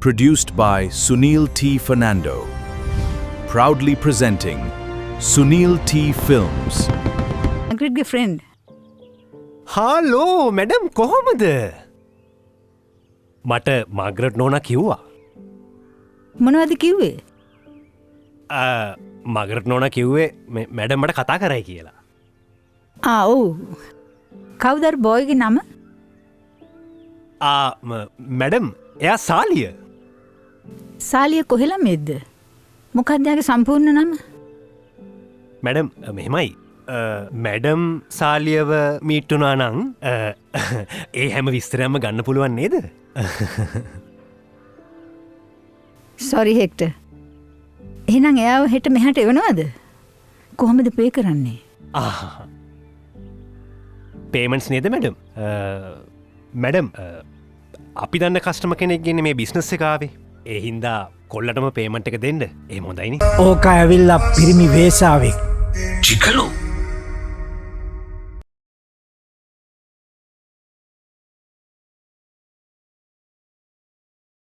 Produced by Sunil T. Fernando. Proudly presenting Sunil T. Films. Margaret friend. Hello madam කොහොමද? මට Margaret නෝනා කිව්වා. මොනවද කිව්වේ? මාග්‍රට් නෝනා කිව්වේ මැඩම් මට කතා කරයි කියලා. ඔව්. කවුද අර බොයිගේ නම? මැඩම් එයා සාලිය. සාලිය කොහෙලා මේද්ද? මොකක්ද එයාගේ සම්පූර්ණ නම? මැඩම් මෙහෙමයි. මැඩම් සාලියව මීට්ටුනා නං ඒ හැම විස්තරයක්ම ගන්න පුළුවන් නේද? Sorry hectare. එහෙනම් එයාව හෙට මෙහාට එවනවද? කොහොමද පේ කරන්නේ? පේමන්ට්ස් නේද මැඩම්? මැඩම් අපි දන්න කස්ටම කෙනෙක් ගෙන්නේ මේ බිස්නස් එක ආවේ. ඒ හින්දා කොල්ලටම පේමන්ට් එක දෙන්න. එහෙම හොඳයිනේ. ඕක ඇවිල්ලා පිරිමි වේසාවෙක්. චිකලු